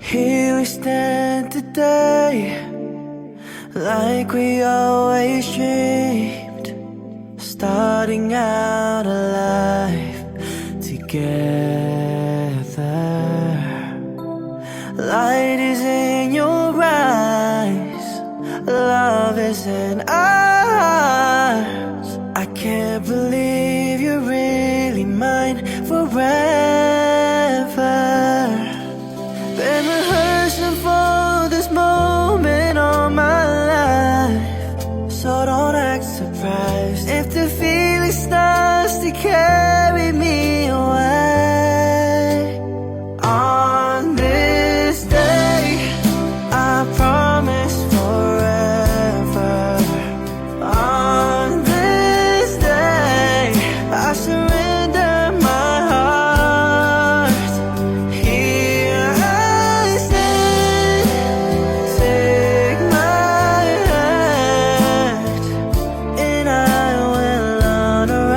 Here we stand today, like we always dreamed, starting out a life together. Light is in your eyes, love is in ours. I can't believe you're really mine forever. Been rehearsing for this moment all my life, so don't act surprised if the feeling starts to carry me away. On this day, I promise forever. On this day, I surrender my heart. Here I stand, take my hand, and I will honor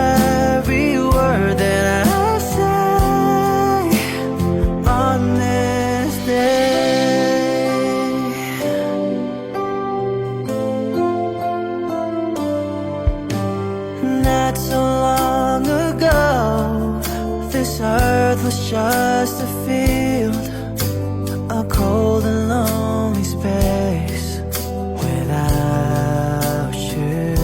every word that I say on this day. Not so long ago, this earth was just a field, a cold and lonely space without you.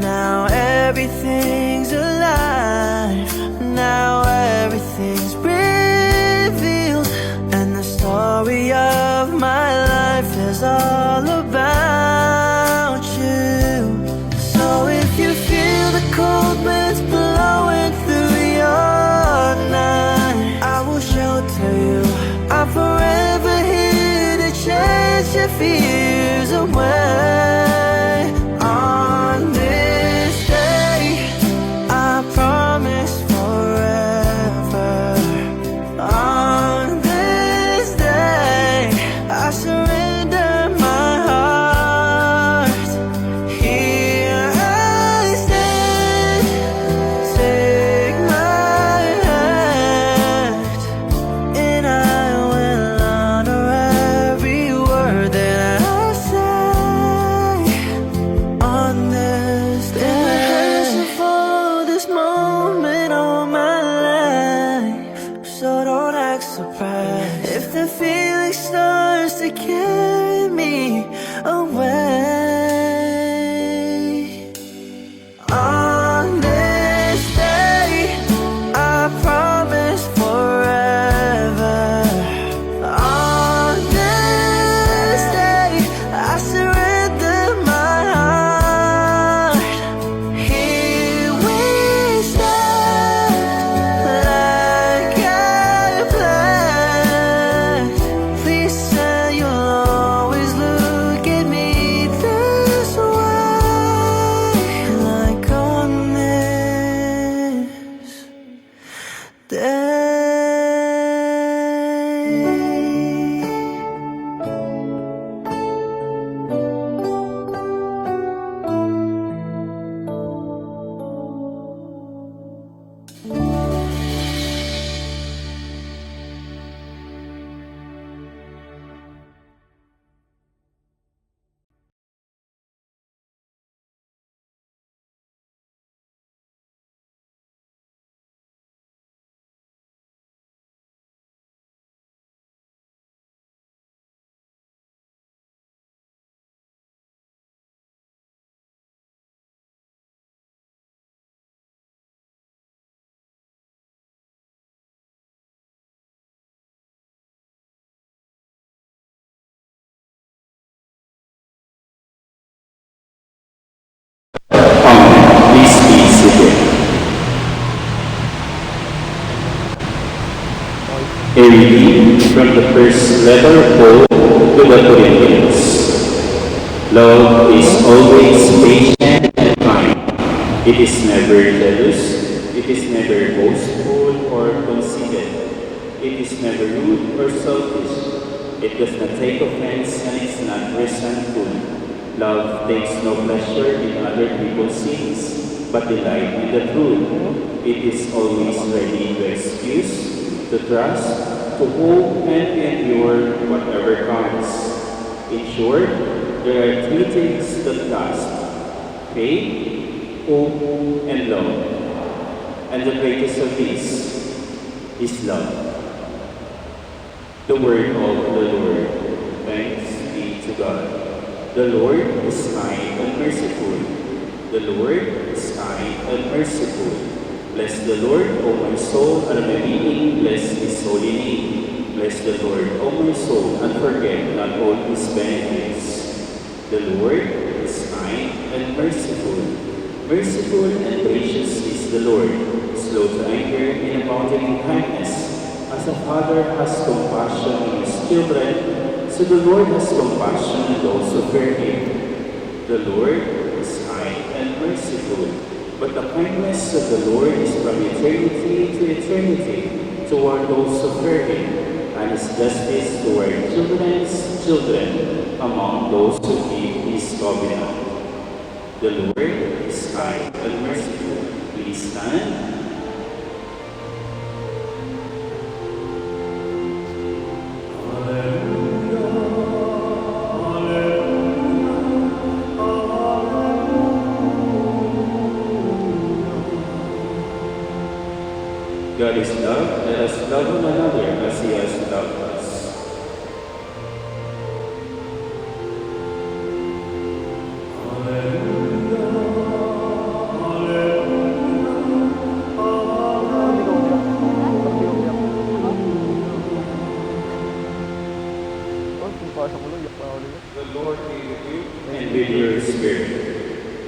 Now everything's alive, now everything's revealed, and the story of my life is all about you. So if you feel the cold winds blowing through your night, I will shelter you. I'm forever here to chase your fears away. On this day, I promise forever. On this day, I surrender my heart. Here I stand, take my hand, and I will honor every word that I say on this day. Been rehearsing for this moment all my life, so don't act surprised if the feeling starts to carry me away. On this day, I promise forever. On this day, I surrender my heart. Here we stand, like I planned. Please say you'll always look at me this way, like on this day. Please be seated. A reading from the first letter of Paul to the Corinthians. Love is always patient and kind. It is never jealous. It is never boastful or conceited. It is never rude or selfish. It does not take offense and is not resentful. Love takes no pleasure in other people's sins, but delight in the truth. It is always ready to excuse, to trust, to hope and endure whatever comes. In short, there are three things that last: faith, hope, and love. And the greatest of these is love. The word of the Lord. Thanks be to God. The Lord is kind and merciful. The Lord is kind and merciful. Bless the Lord, O my soul, and my being, bless His holy name. Bless the Lord, O my soul, and forget not all His benefits. The Lord is kind and merciful. Merciful and gracious is the Lord, slow to anger and abounding in kindness. As a father has compassion on his children, so the Lord has compassion on those who fear Him. The Lord is kind and merciful, but the kindness of the Lord is from eternity to eternity toward those who fear Him, and His justice toward children's children among those who keep His covenant. The Lord is kind and merciful. Please stand. God is love. Let us love one another as He has loved us. The Lord be with you. And with your spirit.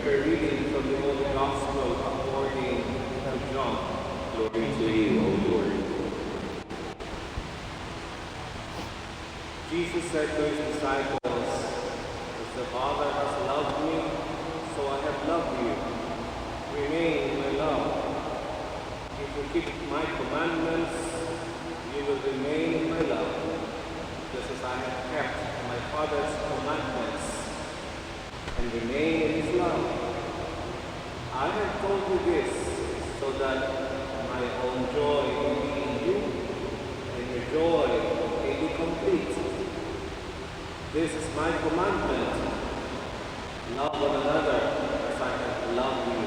A reading from the Holy Gospel according to John. Glory to you, O Lord. Jesus said to His disciples, "As the Father has loved me, so I have loved you. Remain in my love. If you keep my commandments, you will remain in my love, just as I have kept my Father's commandments and remain in His love. I have told you this so that my own joy may be in you, and your joy may be complete. This is my commandment: love one another as I have loved you."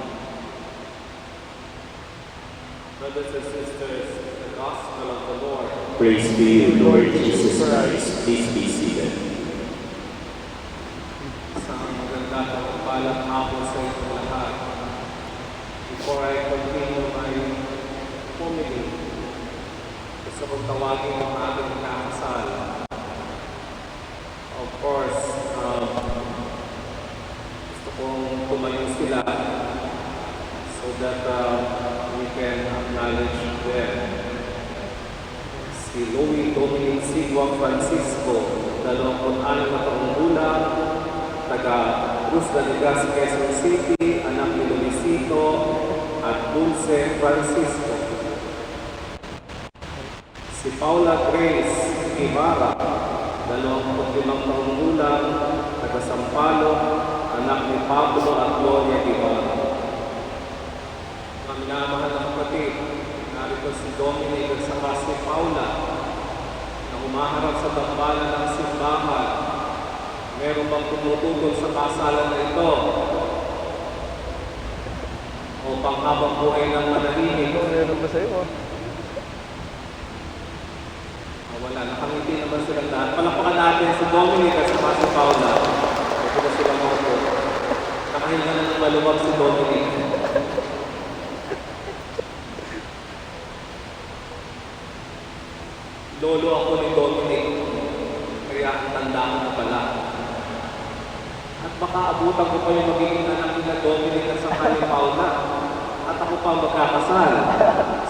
Brothers and sisters, the Gospel of the Lord. Praise be you, Lord Jesus Christ. Please be seated. Isang maganda at mapalang hapon sa inyong lahat. Before I continue my homily, gusto kong tawagin ang ating kakasal. Of course, gusto kong tumayo sila so that we can acknowledge them. Si Louis Dominic Sigua Francisco, 26 na taong gulang, taga Cruz de Ligas, Quezon City, anak ni Luisito at Dulce Francisco. Si Paula Grace Ibarra, 25 taong gulang, taga Sampaloc, anak ni Pablo at Gloria Ibarra. Mga minamahal na kapatid, narito si Dominic at saka si Paula na humaharap sa tambalan ng simbahan. Meron bang tumututol sa kasalan na ito? O panghabang buhay ng manahimik? Meron ba sa'yo? Wala, nakangiti naman silang lahat. Palakpakan natin si Dominic at saka si Paula. Ito na silang mga po. Nakahinga na ng maluwag si Dominic. Lolo ako ni Dominic. Kaya ang tanda ko na pala. At baka abutan ko pa yung magiging anak nila Dominic at saka ni Paula. At ako pa magkakasal.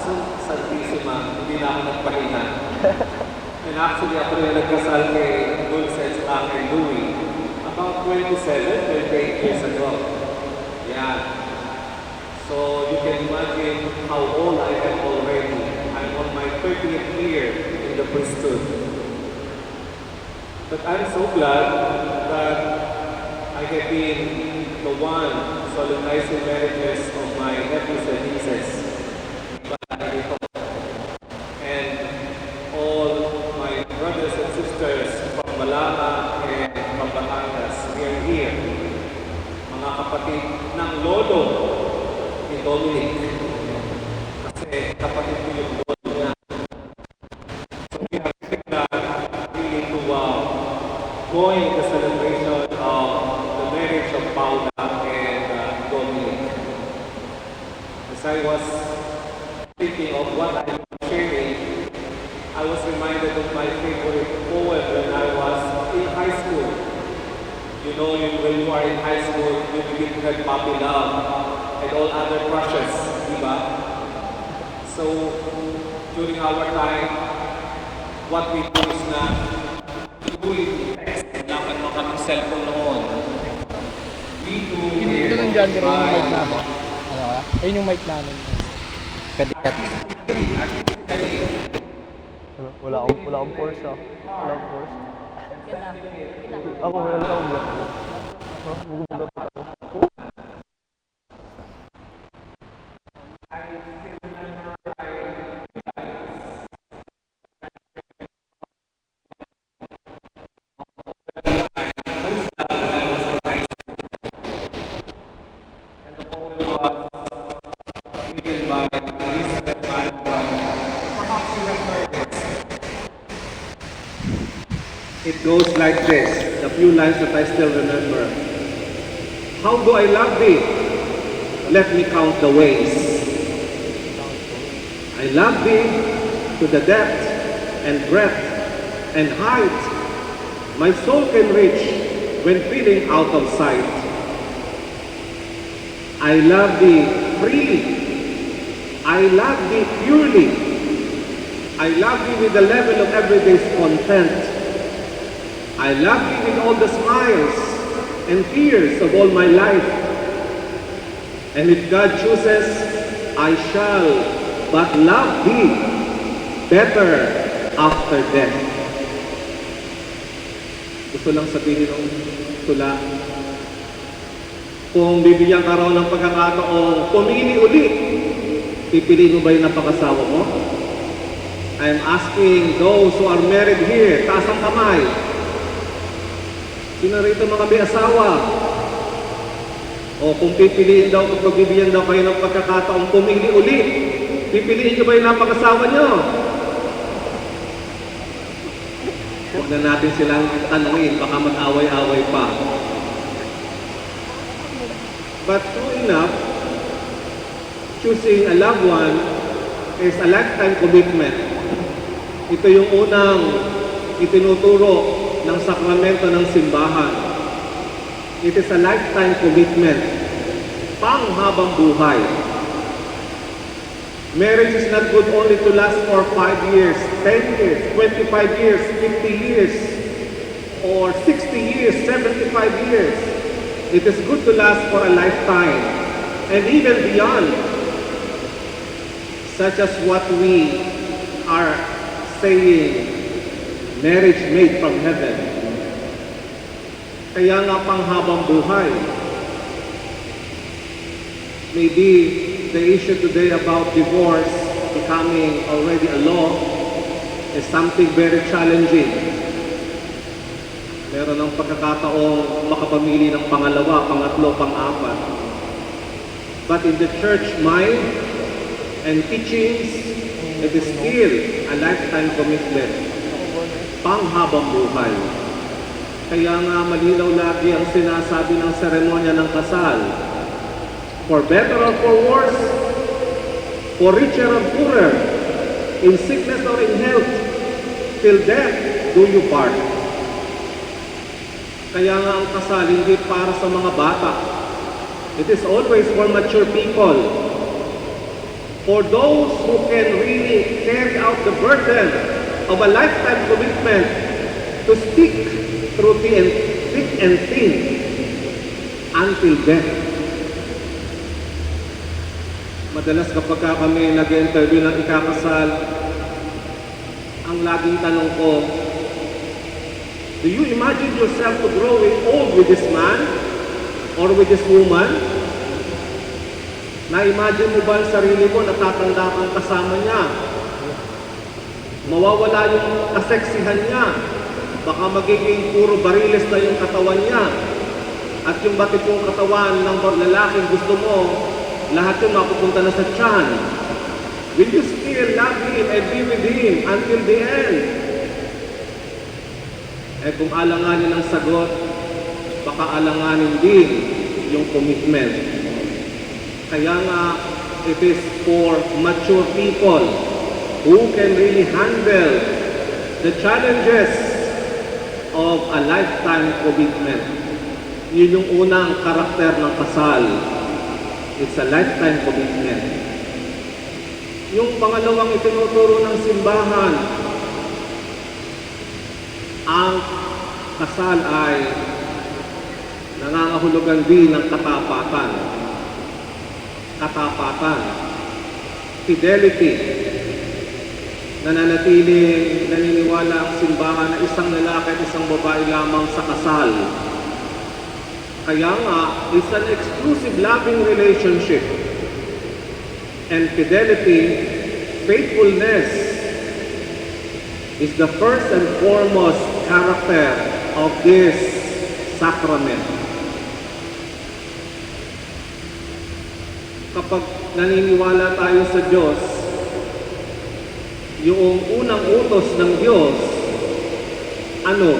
So, Santissima, hindi na ako nagpahinga. And actually, ako rin nagkasal kay Dulce at saka kay Louie about 28 years ago. Yeah. So, you can imagine how old I am already. I'm on my 30th year in the priesthood. But I'm so glad that I have been the one solemnizing marriages of my nephews and nieces. And all sisters from Balanga and from Batangas, we are here. Mga kapatid ng lolo ni Dominic. Kasi kapatid ko yung lolo niya. So we are really to join the celebration of the marriage of Paula and Dominic. As I was thinking of what I was sharing, I was reminded of my favorite poem when I was in high school. You know, when you are in high school, you begin to have puppy love and all other crushes, di ba? So, during our time, what we do is na do it text. Kailangan mo kaming cellphone noon. We do Ito lang dyan, pero yung mic namin. Ano ka? Ayun yung mic namin. Kadikat. Wala akong force ah. Wala akong force. Ako, wala akong black. Bugubulot ako. It goes like this, the few lines that I still remember. How do I love thee? Let me count the ways. I love thee to the depth and breadth and height my soul can reach when feeling out of sight. I love thee freely. I love thee purely. I love thee with the level of everyday's content. I love thee with all the smiles and tears of all my life. And if God chooses, I shall but love thee better after death. Gusto lang sabihin ng tula, kung bibigyan ka raw ng pagkakataong pumili uli, pipiliin mo ba yung napakasawa mo? I'm asking those who are married here, taas ang kamay. Sino rito mga may asawa? O kung pipiliin daw, kung pagbibigyan daw kayo ng pagkakataong pumili uli, pipiliin nyo ba yung napakasawa nyo? Huwag na natin silang tanungin, baka mag-away-away pa. But true enough, choosing a loved one is a lifetime commitment. Ito yung unang itinuturo ng sakramento ng simbahan. It is a lifetime commitment, panghabang buhay. Marriage is not good only to last for 5 years, 10 years, 25 years, 50 years, or 60 years, 75 years. It is good to last for a lifetime, and even beyond, such as what we are saying, marriage made from heaven. Kaya nga panghabang buhay. Maybe the issue today about divorce becoming already a law is something very challenging. Meron ng pagkakataong makapamili ng pangalawa, pangatlo, pang-apat. But in the church mind and teachings, it is still a lifetime commitment. Panghabang buhay. Kaya nga malinaw lagi ang sinasabi ng seremonya ng kasal. For better or for worse, for richer or poorer, in sickness or in health, till death do you part. Kaya nga ang kasal hindi para sa mga bata. It is always for mature people. For those who can really carry out the burden of a lifetime commitment to stick through thick and thin until death. Madalas kapag kami nag-interview ng ikakasal, ang laging tanong ko, do you imagine yourself to growing old with this man or with this woman? Na-imagine mo ba ang sarili mo natatanda kang kasama niya? Mawawala yung kaseksihan niya. baka magiging puro bariles na yung katawan niya. At yung batipong katawan ng lalaking gusto mo, lahat yun mapupunta na sa tiyan. Will you still love him and be with him until the end? Eh kung alanganin ang sagot, baka alanganin din yung commitment. Kaya nga, it is for mature people who can really handle the challenges of a lifetime commitment. Yun yung unang karakter ng kasal. It's a lifetime commitment. Yung pangalawang itinuturo ng simbahan, ang kasal ay nangangahulugan din ng katapatan. Katapatan. Fidelity. Nananatiling naniniwala ang simbahan na isang lalaki at isang babae lamang sa kasal. Kaya nga, it's an exclusive loving relationship. And fidelity, faithfulness, is the first and foremost character of this sacrament. Kapag naniniwala tayo sa Diyos, yung unang utos ng Diyos, ano?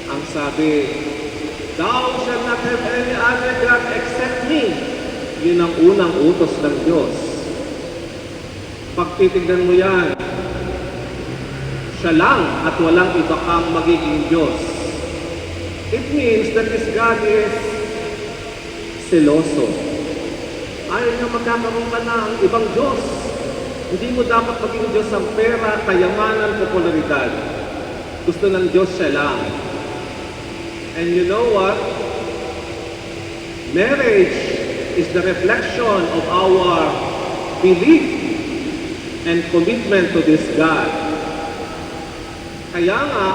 Ang sabi, "Thou shalt not have any other God except me." Yun ang unang utos ng Diyos. Pag titignan mo yan, siya lang at walang iba kang magiging Diyos. It means that this God is seloso. Ayaw niya magkakaroon ka ng ibang Diyos. Hindi mo dapat maging Diyos ang pera, kayamanan, popularidad. Gusto ng Diyos siya lang. And you know what? Marriage is the reflection of our belief and commitment to this God. Kaya nga,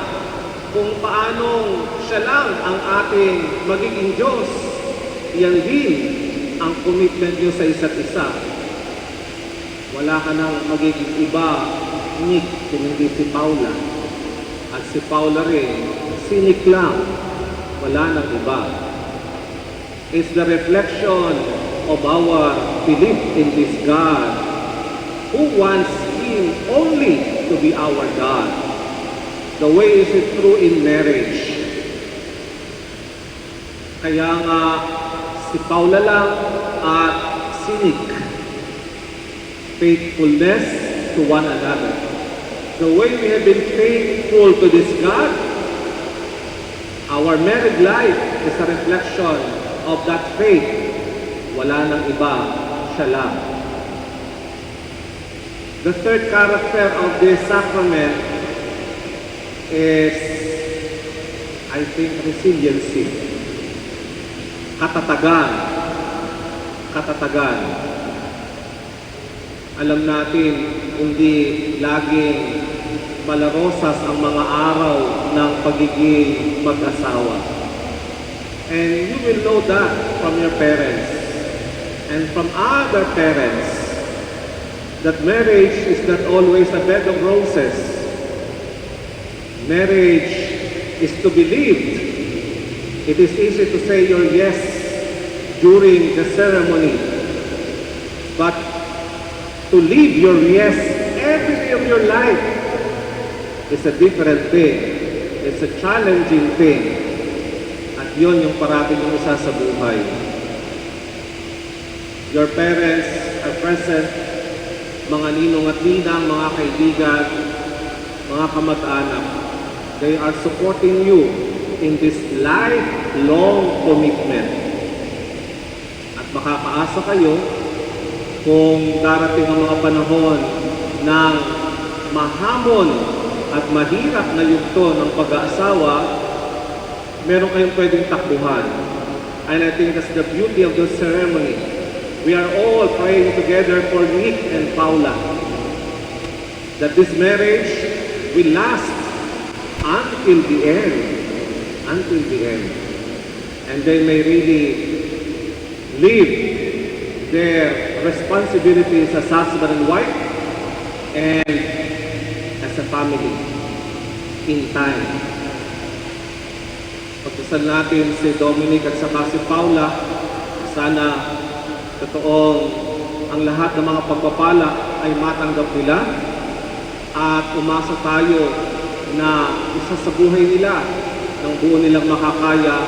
kung paanong siya lang ang ating magiging Diyos, yan din ang commitment niyo sa isa't isa. Wala ka nang magiging iba, Nick, kung hindi si Paula. At si Paula rin, si Nick lang. Wala nang iba. It's the reflection of our belief in this God who wants Him only to be our God. The way is it true in marriage. Kaya nga, si Paula lang at si Nick. Faithfulness to one another. The way we have been faithful to this God, our married life is a reflection of that faith. Wala nang iba, siya lang. The third character of this sacrament is, I think, resiliency. Katatagan. Katatagan. Alam natin, hindi laging malarosas ang mga araw ng pagiging mag-asawa. And you will know that from your parents and from other parents, that marriage is not always a bed of roses. Marriage is to be lived. It is easy to say your yes during the ceremony, but to live your yes every day of your life is a different thing. It's a challenging thing. At yun yung parating yung isa sa buhay. Your parents are present, mga ninong at ninang, mga kaibigan, mga kamag-anak. They are supporting you in this lifelong commitment. At makakaasa kayo kung darating ang mga panahon ng mahamon at mahirap na yugto ng pag-aasawa, meron kayong pwedeng takbuhan. And I think that's the beauty of the ceremony. We are all praying together for Nick and Paula, that this marriage will last until the end. Until the end. And they may really live their responsibilities as husband and wife and as a family. in time. Pagdasal natin si Dominic at saka si Paula, sana totoong ang lahat ng mga pagpapala ay matanggap nila at umasa tayo na isa sa buhay nila ng buo nilang makakaya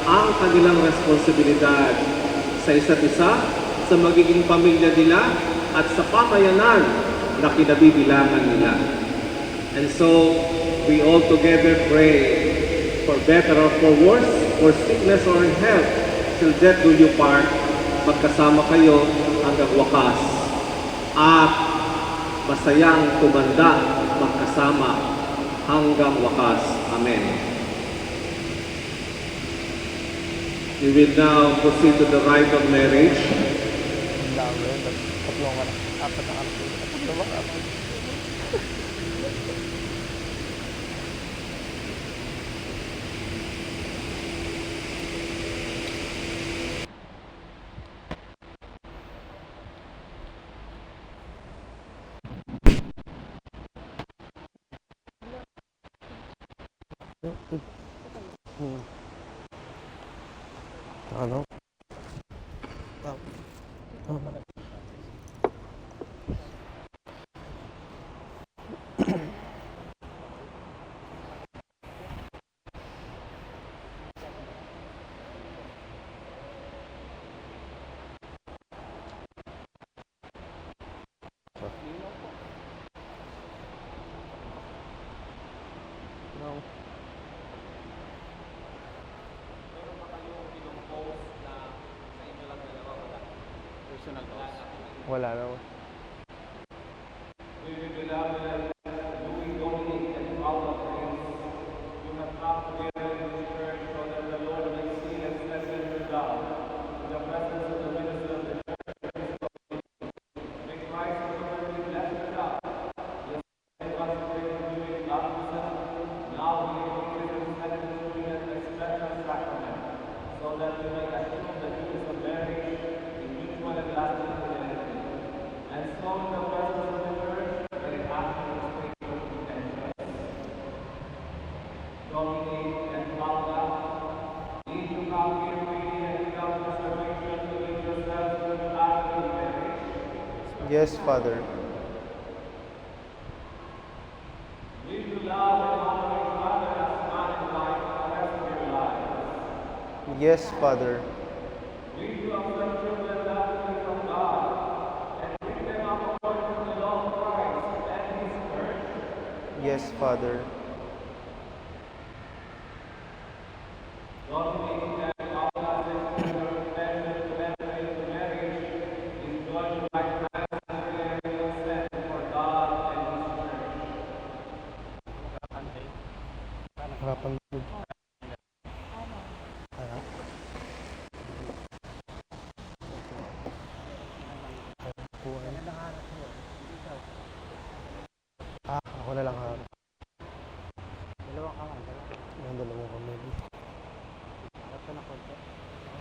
ang kanilang responsibilidad sa isa't isa, sa magiging pamilya nila at sa pamayanan na kinabibilangan nila. And so, we all together pray for better or for worse, for sickness or in health, till death do you part, magkasama kayo hanggang wakas. At masayang tumanda magkasama hanggang wakas. Amen. We will now proceed to the rite of marriage. Ang dami. Tatlong ka na. Apat na anak. Tatlong ba? Apat. Ano? Wala naman. Yes, Father. Yes, Father. Yes, Father. Harapan mo. Ako na lang harap. Dalawang kamay. Yung dalawang kamay.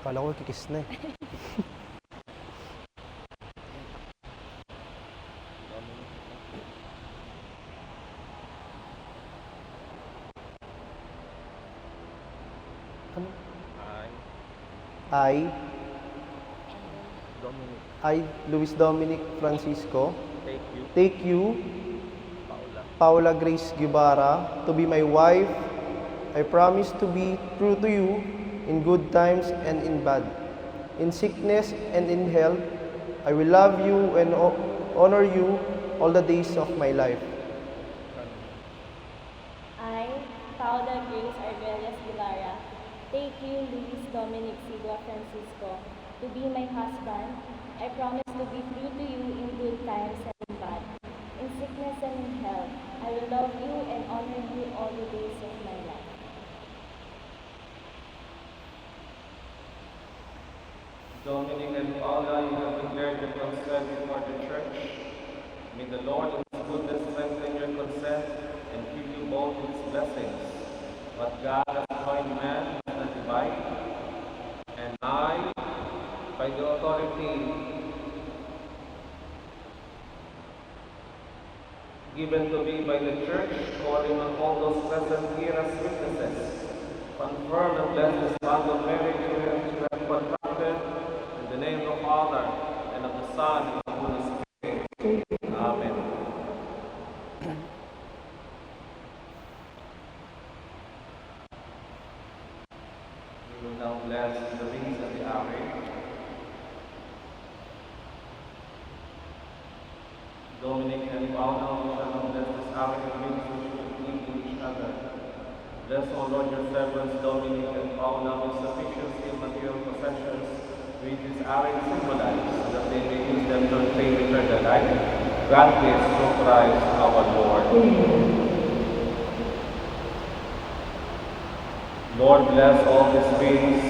Kala ko kikis na eh. I, Luis Dominic Francisco, take you, Paula Grace Guevara, to be my wife. I promise to be true to you in good times and in bad, in sickness and in health. I will love you and honor you all the days of my life. I, Paula Grace Arbelas Guevara, take you, Luis Dominic Silva Francisco, to be my husband. I promise to be true to you in good times and in bad, in sickness and in health. I will love you and honor you all the days of my life. Dominic and Paula, you have declared your consent before the church. May the Lord in His goodness strengthen your consent and give you both His blessings. What God has joined man is not divide. And I, by the authority given to me by the Church, calling on all those present here as witnesses, confirm and bless this bond of marriage we have contracted in the name of the Father, and of the Son, and of the Holy Spirit. Amen. We will now bless the rings of the Ave. Dominic and Paula, we shall now bless this Ave and rings which will cling to each other. Bless, O Lord, your servants, Dominic and Paula, with sufficiency of material possessions, which this Ave symbolize, that they may use them to obtain eternal life. Grant this through Christ our Lord. Lord, bless all these rings.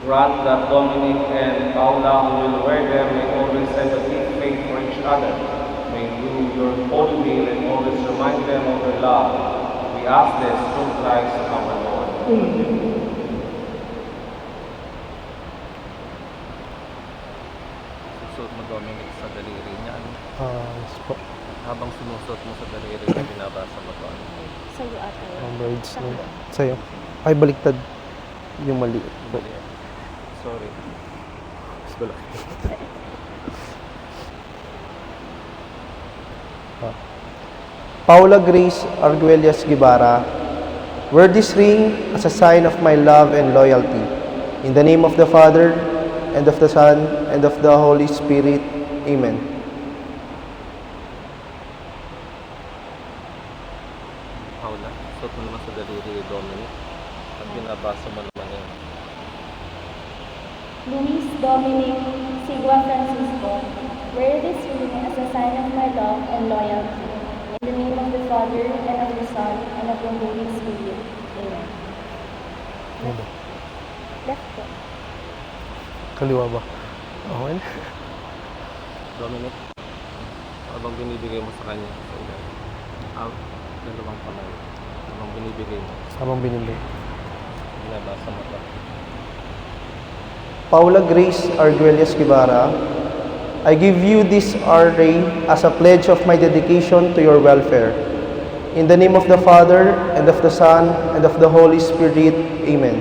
Grant that Dominic and Paula, who will wear them, may always have a deep faith for each other. May do your holy will and always remind them of your love. We ask this through Christ our Lord. Susuot mo, Dominic, sa daliri niya. Yes po. Habang sinusuot mo sa daliri niya, binabasa mo to. Sa'yo ata yun. Ang braids na. Sa'yo. Ay, baliktad. Yung mali po. Sorry. Paula Grace Arguelles Guevara, wear this ring as a sign of my love and loyalty. In the name of the Father, and of the Son, and of the Holy Spirit. Amen. Paula, suot mo naman sa daliri, Dominic. At binabasa mo naman yun. Luis Dominic Sigua Francisco, wear this ring as a sign of my love and loyalty. In the name of the Father, and of the Son, and of the Holy Spirit. Amen. Left ko. Kaliwa ba? Okay. Dominic, habang binibigay mo sa kanya, dalawang kamay. Habang binibigay mo, Samang binili. binabasa mo to. Paula Grace Arguelles Guevara, I give you this ring as a pledge of my dedication to your welfare. In the name of the Father, and of the Son, and of the Holy Spirit. Amen.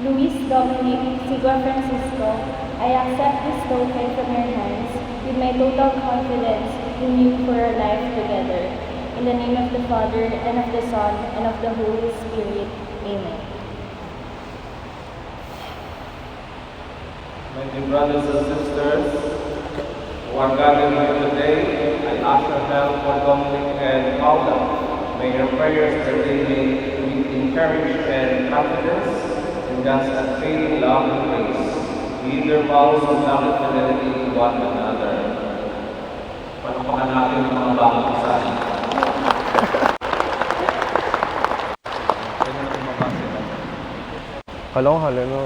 Luis Dominic Sigua Francisco, I accept this token from your hands with my total confidence in you for our life together. In the name of the Father, and of the Son, and of the Holy Spirit. Amen. My dear brothers and sisters, who are gathered here today, I ask your help for Dominic and Paula. May your prayers that they may be encouraged and confidence in God's unfailing love and grace. Lead their vows of love and fidelity to one another. Panapakan natin ang mga bagong kasal. Pwede na bumabasa na. Kalong halo no.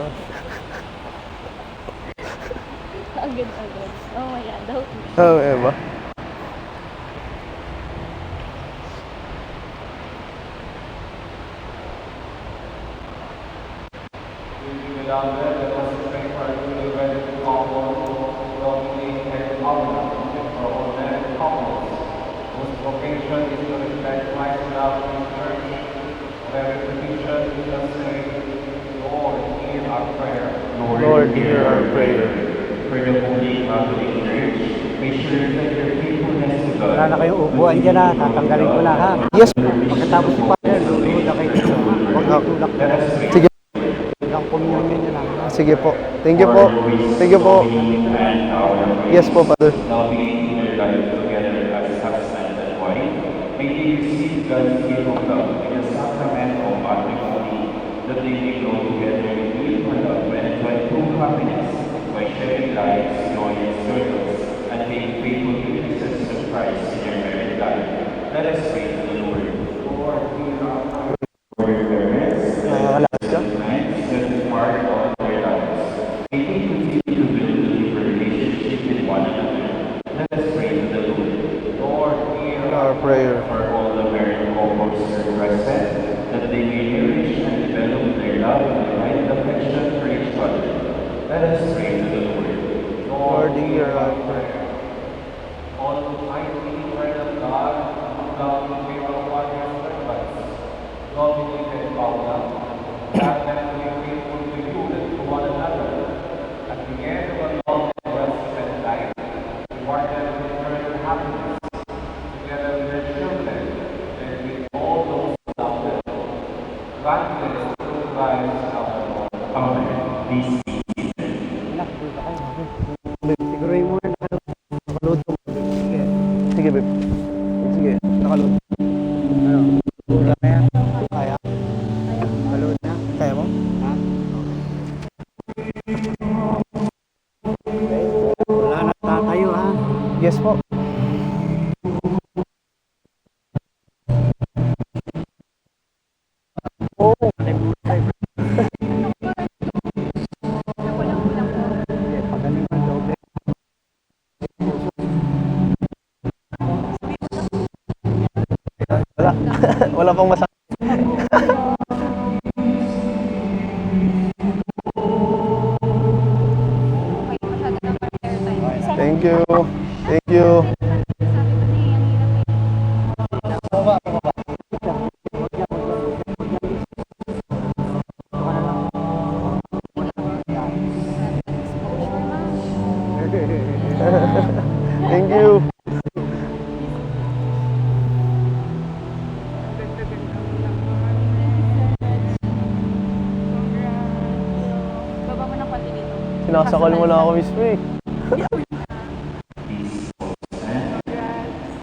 Agad-agad. Oh my God, daw. Oh, Eva. Lord, hear our prayer. For the Holy Catholic Church, make sure that your faithfulness to God. Wala na kayong upuan dyan ha, tatanggalin ko na ha. Yes. Pagkatapos si Father, luluhod na kayo dito. Huwag niyo tulak na lang. Sige. Ang communion nyo lang. Sige po. Thank you po. Thank you po. Yes po, Father. Now beginning their life together as husband and wife, may they receive God's gift of love in the sacrament of matrimony, that they may grow together in beautiful love and enjoy true happiness by sharing lives, joy, and struggles, and being faithful witnesses of Christ in their married life. Let us pray to the Lord. Lord, we are for your parents, tonight, set apart all their lives. May they continue to build a deeper relationship with one another. Let us pray to the Lord. Lord, hear Our prayer. for all the married couples here present, that they may nourish and develop their love and right affection for each other. Let us pray to the Lord. Lord, hear our prayer. All who find confidence through Christ our Lord. Amen. Please be Anak, doon na kayo. Babe, siguruhin mo na nakaload mo. Sige. Sige, babe. Sige, nakaload. Ano? Wala kaya? Kaya? Nakaload na? Kaya mo? Ha? Wala na tatayo ha. Yes po. Oo. Pagaling mo doble. Wala. Wala pang masabi. Thank you. Thank you. Thank you. Baba mo ng konti dito. Sinasakal mo lang ako, Miss May. please stand.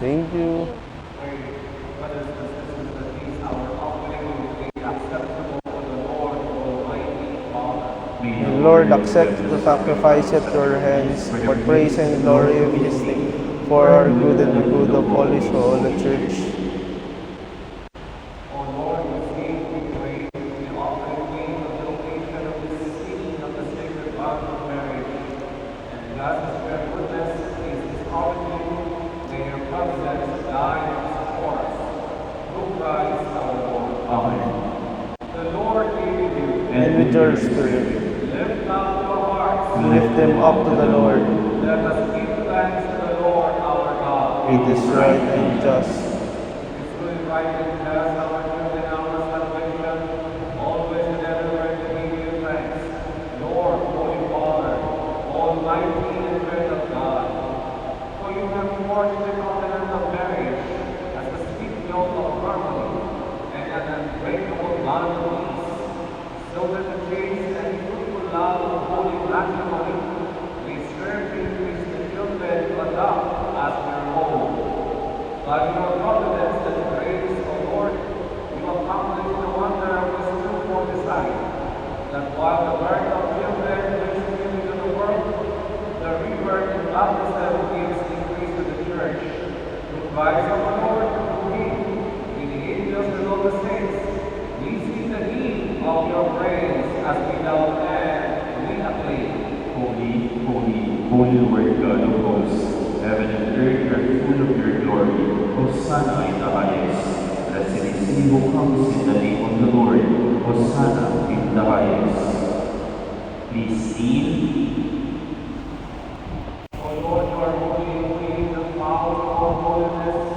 Thank you. Lord, accept the sacrifice at your hands for praise and glory of His name, for our good and the good of all His whole church. Amen. And with your spirit, lift them up to the Lord. Let us give thanks to the Lord our God. It is right and just. It's really right and just, our truth and our salvation, always and everywhere to give you thanks. Lord, Holy Father, Almighty and great of God, for you have forged the covenant of marriage as a sweet yoke of harmony and an unbreakable bond of peace, so that the chaste and fruitful love of holy matrimony may serve to increase the children to adopt as their own. By your providence and grace, O Lord, you accomplished the wonder of this twofold design, that while the birth of children brings healing to the world, the rebirth and baptism gives increase to the church. Through Christ our Lord, through him, with the angels and all the saints, we see the need of your praise as we love and we acclaim. Holy, holy, holy Lord God of hosts, heaven and earth are full of your glory. Hosanna in the highest. Blessed is he who comes in the name of the Lord. Hosanna in the highest. Please kneel. O Lord, you are holy and clean, the power of all holiness.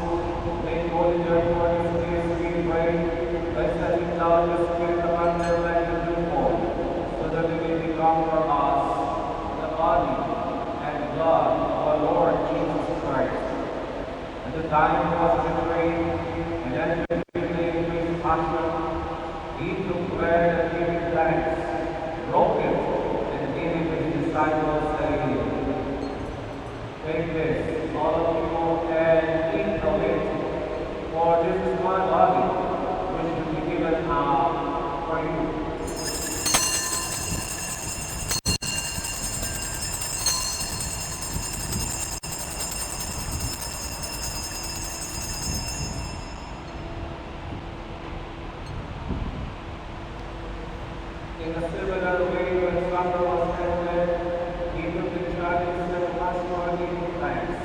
Make holy therefore this place, we pray. Blessed is thou the Spirit upon their land and do forth, so that we may become for us the body and blood of our Lord Jesus Christ. At the time he was betrayed and entered into his passion, he took bread and gave thanks, broke it, and gave it to his disciples, saying, take this, all of you, and eat of it, for this is my body, which will be given out for you. In a similar way, when supper was ended, he took the chalice and passed on giving thanks.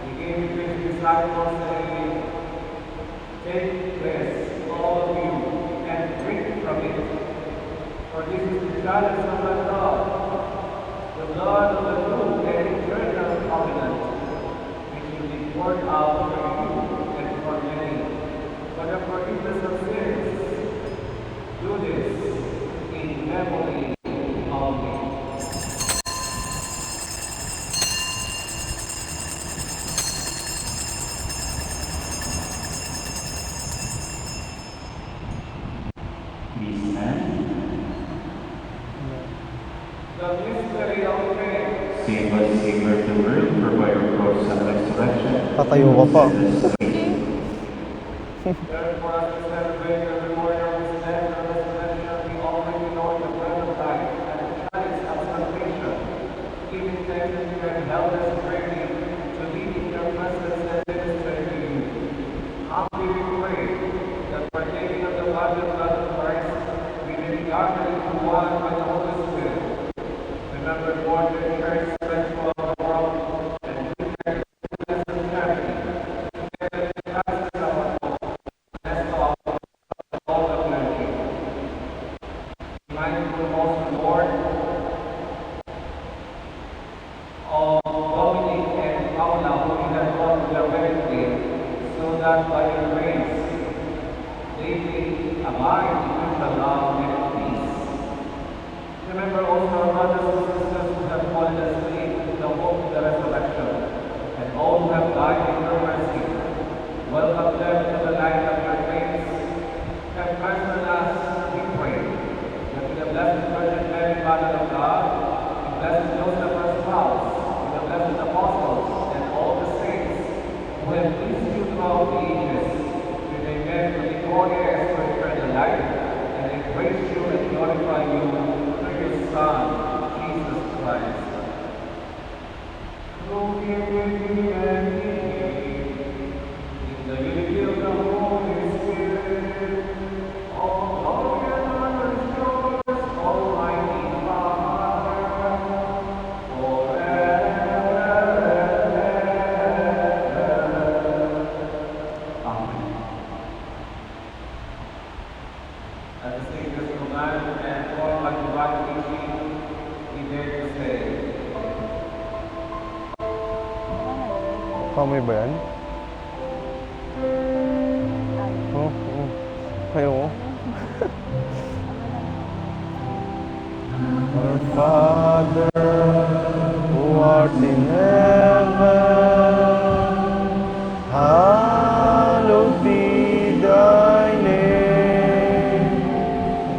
He gave it to his disciples, saying, take this, all of you, and drink from it. For this is the chalice of my blood, the blood of the new and eternal covenant, which will be poured out for you and for many, for the forgiveness of sins. Do this in memory of me. Save us, Savior of the world, for by your cross and resurrection. Tatayo ka pa. Therefore, as we celebrate the memorial of his death and resurrection, we already know the bread of life and the chalice of salvation. Giving thanks that you have held us ready to be in your presence and minister to you. Humbly we pray that partaking of the body and blood of Christ, we may be gathered into one by the Holy Spirit. Remember, Lord, your church spread throughout the world, and give their goodness and charity. Together with the pastors of our Lord, bless all the clergy. Mindful also, Lord, of Dominic and Paula, who you have brought to their wedding day, so that by your grace they may abide in mutual love and peace. Remember also our brothers and sisters who have fallen asleep in the hope of the resurrection, and all who have died in your mercy. Welcome them to the light of your face. Have mercy on us, we pray, that with the Blessed Virgin Mary, Mother of God, with Blessed Joseph, her spouse, with the blessed apostles, and all the saints who have pleased you throughout the ages, we may merit to be co-heirs to eternal life, and embrace you and glorify you through your Son, Jesus Christ. Through him with you and in the unity of the Holy Spirit, all glory and honor is yours, Almighty Father, forever and ever. Amen. At the Savior's command and for my divine teaching, we dare to say, Kamay ba yan? Oo. Oo. Ayaw. Our Father, who art in heaven, hallowed be thy name.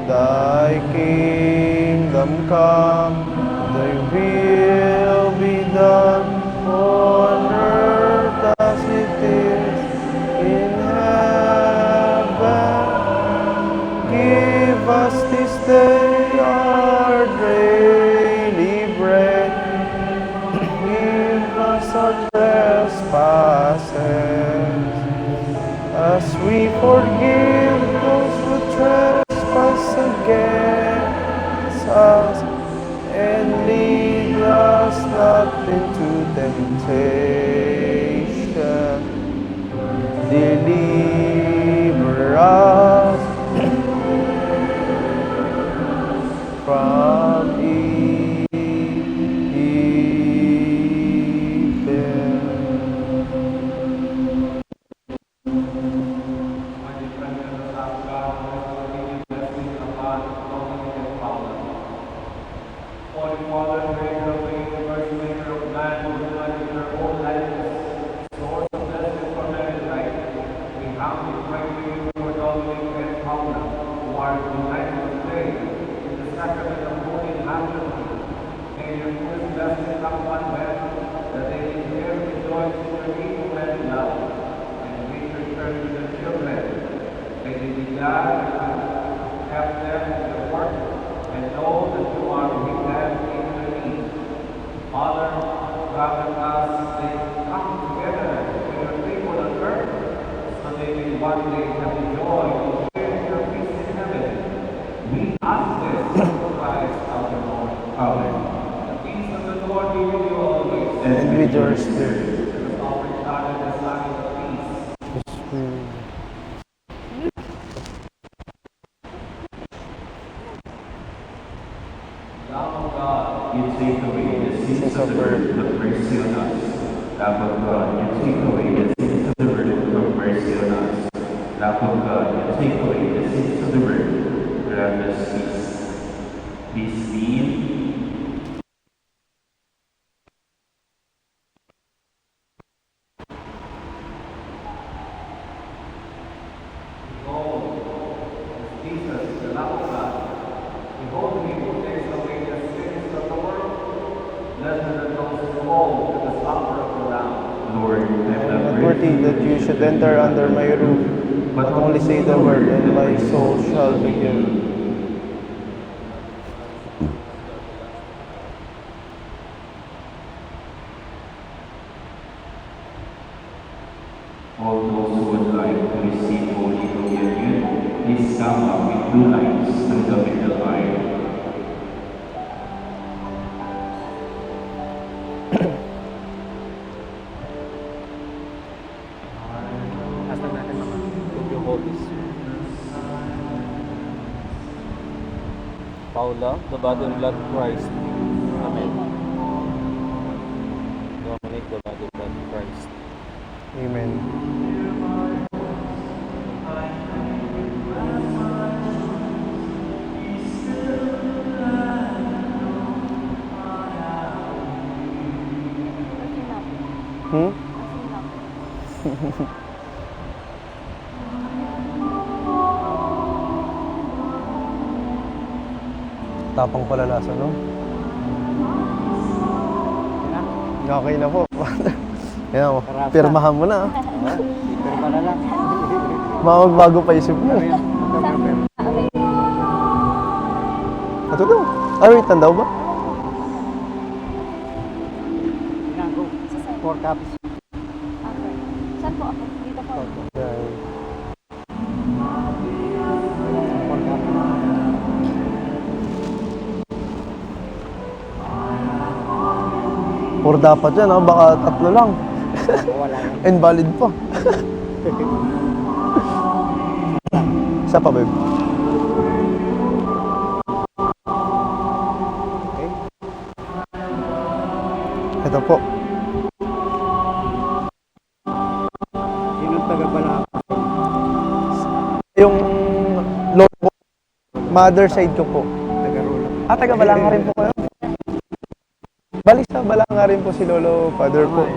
Thy kingdom come, thy will be done on earth as it is in heaven. Give us this day our daily bread. Give us our trespasses, as we forgive those who trespass against us. And lead us not into temptation. Deliver us from evil. Mighty friend of the Son of God, bless the Lady, blessing upon Dominic and Paula. Holy Father, creator of the universe, maker of man, who united in your own likeness, source of blessing for men and life, we humbly pray to you for Dominic and Paula, who are united today in the sacrament of holy matrimony. May your fullest blessing come upon them, that they may dare to rejoice in your evil and love, and reach return to their children. May they be glad to have them in their work, and know that you are with them in their need. Father, grant us they come together to your table on earth, so they may one day have the joy of sharing your peace in heaven. We ask this through Christ our Lord. Amen. The peace of the Lord be with you always. And with your spirit. The Almighty God and the Son of peace. Lamb of God, You take away the sins of the world, have mercy on us. Lamb of God, you take away the sins of the world, have mercy on us. Lamb of God, you take away the sins of the world, grant us peace. Peace be. Behold, Jesus, the Lamb of God. Behold him who takes away the sins of the world. Lord, I'm I'm not not worthy that you should enter under my roof, but only say the word, and my soul shall be healed. All those who would like to receive Holy Communion, please come up with blue lines through the middle aisle. Hasta natin mga with your Holy Spirit. Paula, the body and blood of Christ. Amen. Dominic, the body and blood of Christ. Amen. Hmm? Tapang pala lasa, no? Okay na po. Yan mo. Pirmahan mo na. Pero pala lang. Magbago pa isip mo. Ito daw. Wait, tandaw ba? Go. 4 copies. Saan po ako? Dito po. Yan. 4 copies. Or dapat yan, ha? Baka 3 lang. Wala yan. Invalid pa. Isa pa, babe. Okay. Ito po. Sino taga-bala? Yung lolo ko, mother side ko po. Taga-rola. Taga Balanga rin po kayo? Bali sa Balanga rin po si lolo, father po.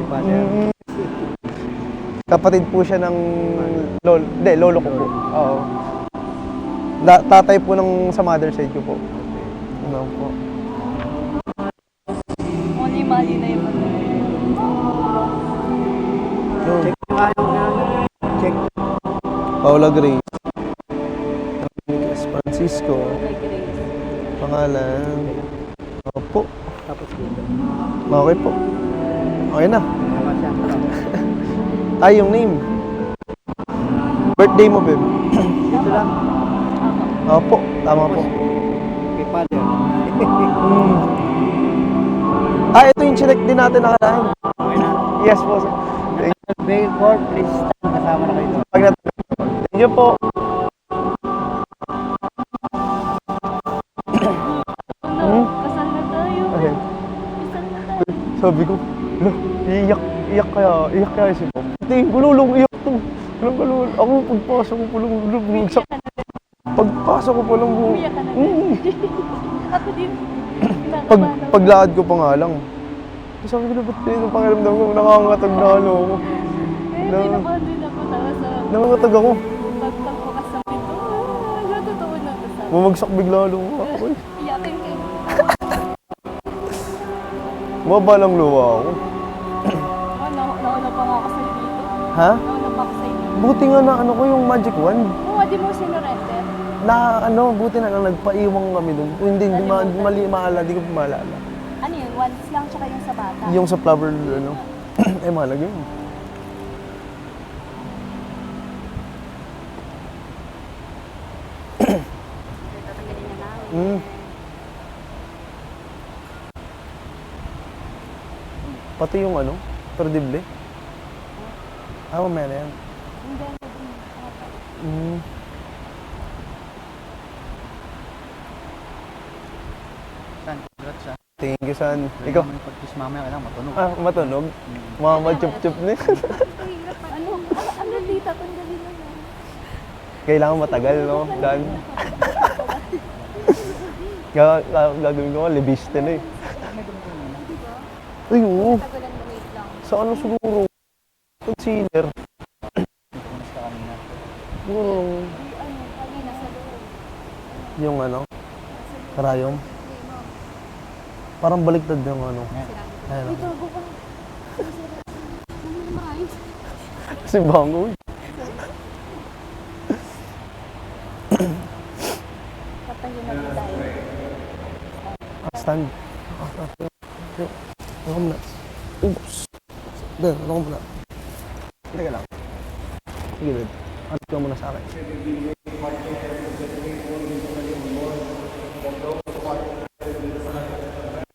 Father. Kapatid po siya ng lolo ko po. Oo. Tatay po ng sa mother side ko po. Ano po. Only mali na yung Check nyo nga yung check. Paula Grace. Dominic Francisco. Grace. Pangalan. Opo. Tapos dito. Okay po. Okay na. Tama siya. Ay, yung name. Birthday mo, babe. Dito lang. Opo. Tama po. Kay Father. Ito yung chinek din natin nakalain. Okay na. Yes po. Bail court, please stand. Kasama na kayo. Pag thank you po. Kasal na tayo. Okay. Kasal na tayo. Sabi ko, lo, iyak kaya si Bob. Hindi, gululong, iyak to. Walang gululong. Ako, pagpasok ko palang bumagsak. Pagpasok ko palang Umiyak ka na din. Ako din. Paglakad ko pa nga lang. Sabi ko na, ba't yung pakiramdam ko, nangangatag na ano ako. Hindi naman din ako tawa sa Nangangatag ako. pagbukas ng pinto. Totoo na kasal. Bumagsak bigla lang ako. Iyakin kayo. Maba lang luwa ako. Nauna pa nga ako sa'yo dito. Ha? Nauna pa ako sa'yo dito. Buti nga na ano ko yung magic wand. Oo, di mo sinurrender. Na ano, buti na lang nagpaiwang kami doon. Hindi maalala, di ko maalala. Ano yun? Once lang tsaka yung sa bata. Yung sa flower, ano, mahalaga yun. Tatanggalin na namin. Pati yung ano, perdible. Mamaya na yan. Hindi. San, congrats siya. Thank you, San. Ikaw? Pag-kiss mamaya, kailangan matunog. Matunog? Mama, chup-chup na. Ano dito? Tanggalin na yan. Kailangan matagal, no? Dan. Gagawin ko, libiste na eh. Ay, oo. Tagalan mo, wait lang. Sa ano siguro? Concealer. Kumusta kanina? Siguro Ano, kanina sa loob. yung ano? Karayom. Parang baliktad yung ano. Ayun. Ito, go ka. Maraming. Kasi bango eh. Patayin na po tayo. Stand. Ano ko muna? Oops. Doon, ano ko muna? Teka lang. Sige, babe. Ano ka muna sa akin?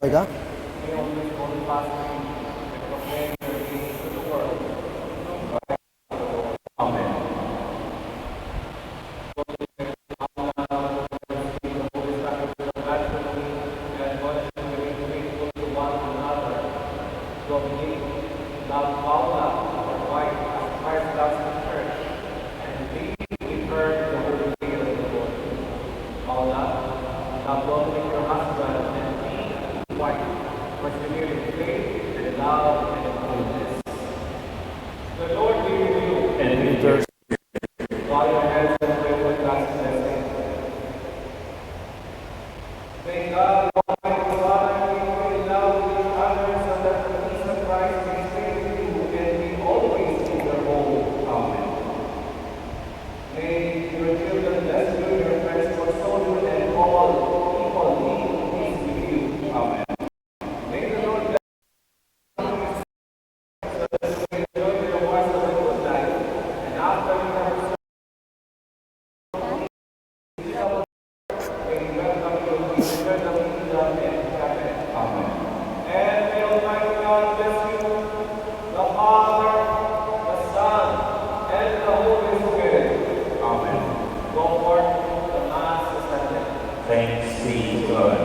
Okay ka? Thanks be to God.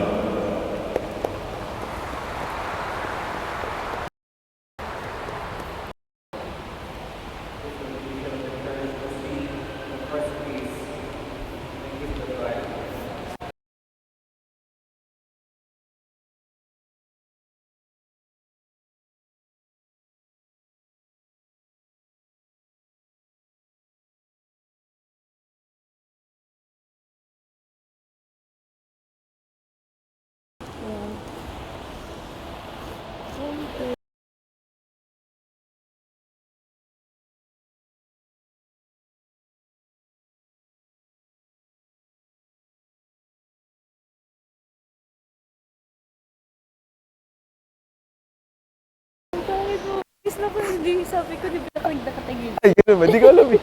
Ang pangit mo. Is na ko hindi. Sabi ko, di ba ako nagdakatingin? Ay, ganun ba? Di ko alam eh.